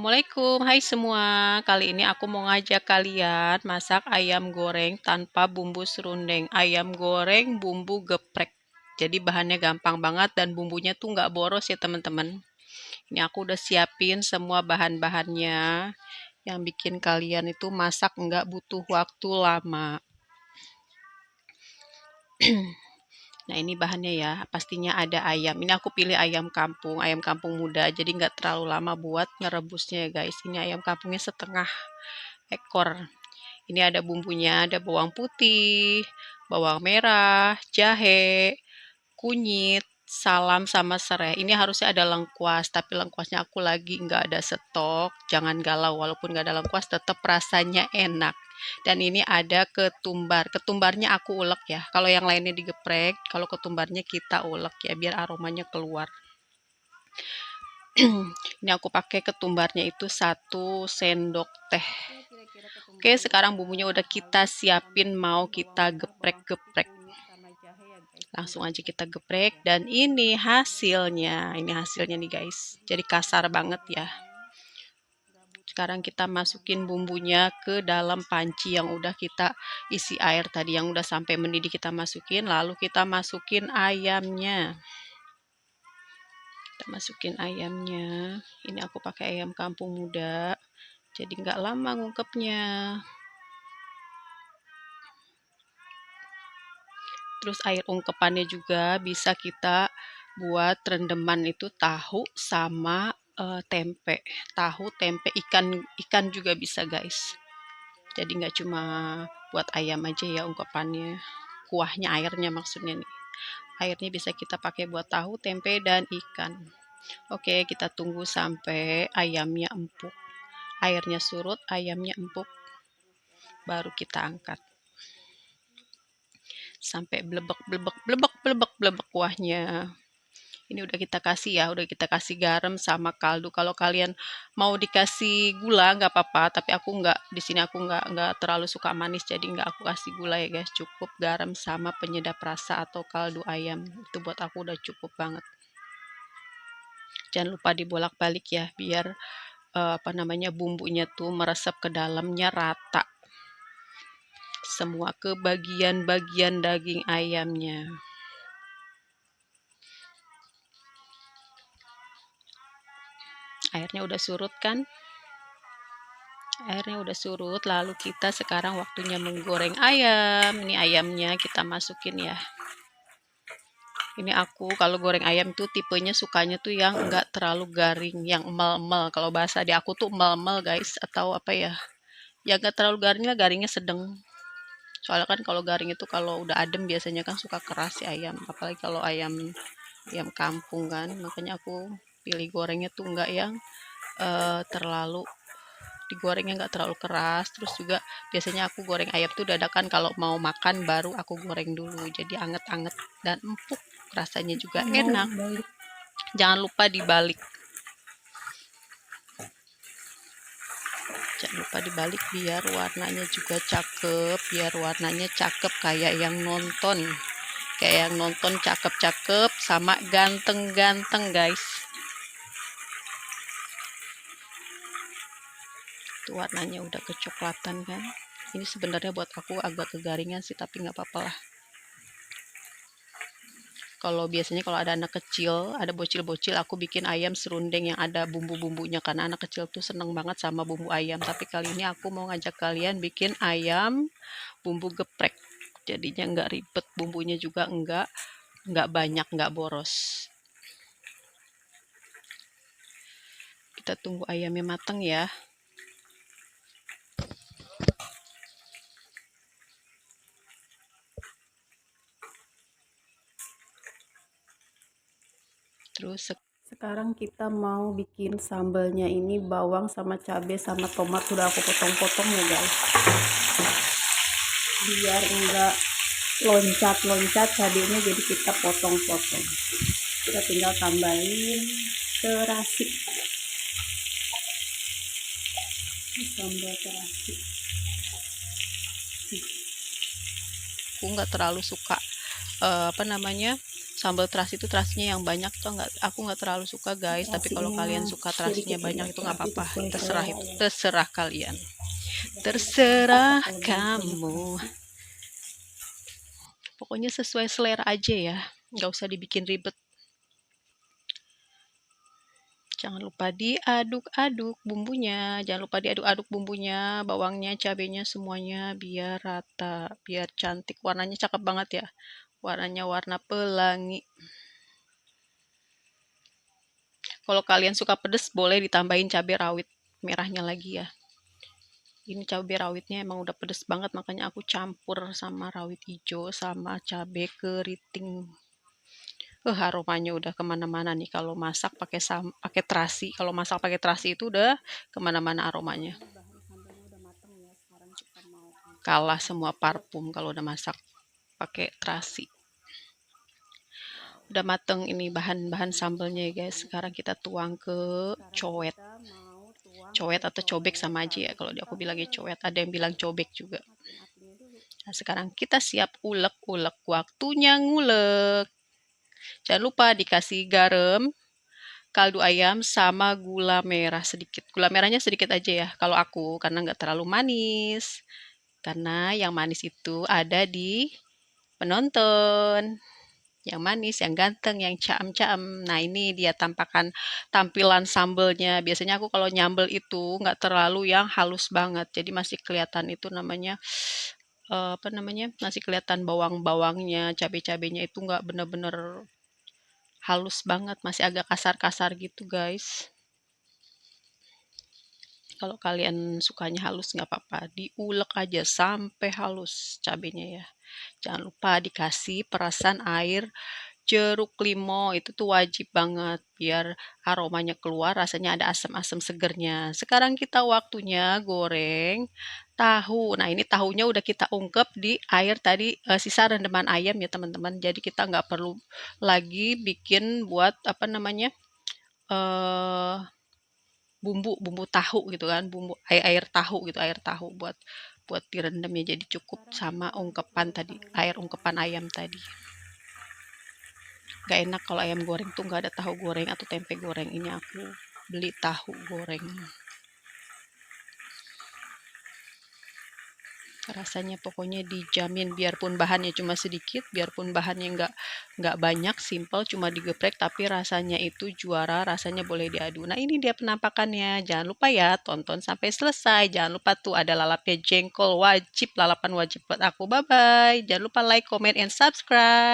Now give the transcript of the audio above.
Assalamualaikum, hai semua. Kali ini aku mau ngajak kalian masak ayam goreng tanpa bumbu serundeng. Ayam goreng bumbu geprek. Jadi bahannya gampang banget dan bumbunya tuh nggak boros ya teman-teman. Ini aku udah siapin semua bahan-bahannya yang bikin kalian itu masak nggak butuh waktu lama. Nah ini bahannya ya, pastinya ada ayam. Ini aku pilih ayam kampung muda. Jadi nggak terlalu lama buat ngerebusnya ya guys. Ini ayam kampungnya setengah ekor. Ini ada bumbunya, ada bawang putih, bawang merah, jahe, kunyit, salam sama serai. Ini harusnya ada lengkuas, tapi lengkuasnya aku lagi nggak ada stok. Jangan galau, walaupun nggak ada lengkuas tetap rasanya enak. Dan ini ada ketumbar. Ketumbarnya aku ulek ya. Kalau yang lainnya digeprek, kalau ketumbarnya kita ulek ya biar aromanya keluar. Ini aku pakai ketumbarnya itu 1 sendok teh. Oke, sekarang bumbunya udah kita siapin, mau kita geprek-geprek. Langsung aja kita geprek dan ini hasilnya. Ini hasilnya nih guys. Jadi kasar banget ya. Sekarang kita masukin bumbunya ke dalam panci yang udah kita isi air tadi, yang udah sampai mendidih kita masukin, lalu kita masukin ayamnya. Kita masukin ayamnya. Ini aku pakai ayam kampung muda. Jadi nggak lama ngungkepnya. Terus air ungkepannya juga bisa kita buat rendeman itu tahu sama tempe. Tahu, tempe, ikan juga bisa guys. Jadi nggak cuma buat ayam aja ya ungkepannya. Kuahnya, airnya maksudnya nih. Airnya bisa kita pakai buat tahu, tempe, dan ikan. Oke, kita tunggu sampai ayamnya empuk. Airnya surut, ayamnya empuk. Baru kita angkat. Sampai blebek blebek blebek blebek blebek kuahnya. Ini udah kita kasih ya, udah kita kasih garam sama kaldu. Kalau kalian mau dikasih gula nggak apa-apa, tapi aku nggak, di sini aku nggak terlalu suka manis, jadi nggak aku kasih gula ya guys. Cukup garam sama penyedap rasa atau kaldu ayam. Itu buat aku udah cukup banget. Jangan lupa dibolak-balik ya, biar bumbunya tuh meresap ke dalamnya rata. Semua ke bagian-bagian daging ayamnya. Airnya udah surut kan? Airnya udah surut, lalu kita sekarang waktunya menggoreng ayam. Ini ayamnya kita masukin ya. Ini aku kalau goreng ayam tuh tipenya sukanya tuh yang enggak terlalu garing, yang mel-mel. Kalau bahasa di aku tuh mel-mel guys, atau apa ya? Ya enggak terlalu garing lah, garingnya sedang. Soalnya kan kalau garing itu kalau udah adem biasanya kan suka keras si ayam. Apalagi kalau ayam kampung kan. Makanya aku pilih gorengnya tuh enggak yang terlalu digorengnya nggak terlalu keras. Terus juga biasanya aku goreng ayam tuh dadakan, kalau mau makan baru aku goreng dulu, jadi anget-anget dan empuk, rasanya juga enak. Jangan lupa dibalik, biar warnanya juga cakep, kayak yang nonton cakep-cakep sama ganteng-ganteng guys. Tuh warnanya udah kecoklatan kan. Ini sebenarnya buat aku agak kegaringan sih, tapi nggak apa-apa lah. Kalau biasanya kalau ada anak kecil, ada bocil-bocil, aku bikin ayam serundeng yang ada bumbu-bumbunya, karena anak kecil tuh seneng banget sama bumbu ayam. Tapi kali ini aku mau ngajak kalian bikin ayam bumbu geprek. Jadinya nggak ribet, bumbunya juga nggak banyak, nggak boros. Kita tunggu ayamnya matang ya. Terus sekarang kita mau bikin sambalnya. Ini bawang sama cabai sama tomat sudah aku potong-potong ya guys, biar enggak loncat-loncat cabainya, jadi kita potong-potong. Kita tinggal tambahin terasi, sambal terasi. Aku nggak terlalu suka sambal terasi itu terasinya yang banyak tuh aku nggak terlalu suka guys, tapi kalau kalian suka terasinya banyak itu nggak apa-apa, terserah itu, terserah kalian, terserah kamu, pokoknya sesuai selera aja ya, nggak usah dibikin ribet. Jangan lupa diaduk-aduk bumbunya, jangan lupa diaduk-aduk bumbunya, bawangnya, cabenya, semuanya biar rata, biar cantik, warnanya cakep banget ya, warnanya warna pelangi. Kalau kalian suka pedes boleh ditambahin cabai rawit merahnya lagi ya. Ini cabai rawitnya emang udah pedes banget, makanya aku campur sama rawit hijau sama cabai keriting. Aromanya udah kemana-mana nih kalau masak pakai terasi. Kalau masak pakai terasi itu udah kemana-mana aromanya. Kalah semua parfum kalau udah masak pakai terasi. Udah mateng ini bahan-bahan sambelnya ya guys. Sekarang kita tuang ke cowet. Cowet atau cobek sama aja ya. Kalau aku bilangnya cowet, ada yang bilang cobek juga. Nah, sekarang kita siap ulek-ulek. Waktunya ngulek. Jangan lupa dikasih garam, kaldu ayam, sama gula merah sedikit. Gula merahnya sedikit aja ya kalau aku, karena nggak terlalu manis. Karena yang manis itu ada di penonton. Yang manis, yang ganteng, yang caem-caem. Nah, ini dia tampilan sambelnya. Biasanya aku kalau nyambel itu nggak terlalu yang halus banget. Jadi masih kelihatan itu namanya, masih kelihatan bawang-bawangnya, cabai-cabainya itu nggak bener-bener halus banget. Masih agak kasar-kasar gitu, guys. Kalau kalian sukanya halus nggak apa-apa, diulek aja sampai halus cabenya ya. Jangan lupa dikasih perasan air jeruk limau, itu tuh wajib banget biar aromanya keluar, rasanya ada asam-asam segernya. Sekarang kita waktunya goreng tahu. Nah, ini tahunya udah kita ungkep di air tadi, sisa rendaman ayam ya teman-teman. Jadi kita nggak perlu lagi bikin buat apa namanya, eh bumbu tahu gitu kan, bumbu air tahu gitu, air tahu buat buat direndam ya. Jadi cukup sama ungkepan tadi, air ungkepan ayam tadi. Gak enak kalau ayam goreng tuh nggak ada tahu goreng atau tempe goreng. Ini aku beli tahu goreng. Rasanya pokoknya dijamin, biarpun bahannya cuma sedikit, biarpun bahannya nggak banyak, simple, cuma digeprek, tapi rasanya itu juara, rasanya boleh diadu. Nah, ini dia penampakannya. Jangan lupa ya, tonton sampai selesai. Jangan lupa tuh ada lalapnya jengkol, wajib, lalapan wajib buat aku. Bye-bye. Jangan lupa like, comment, and subscribe.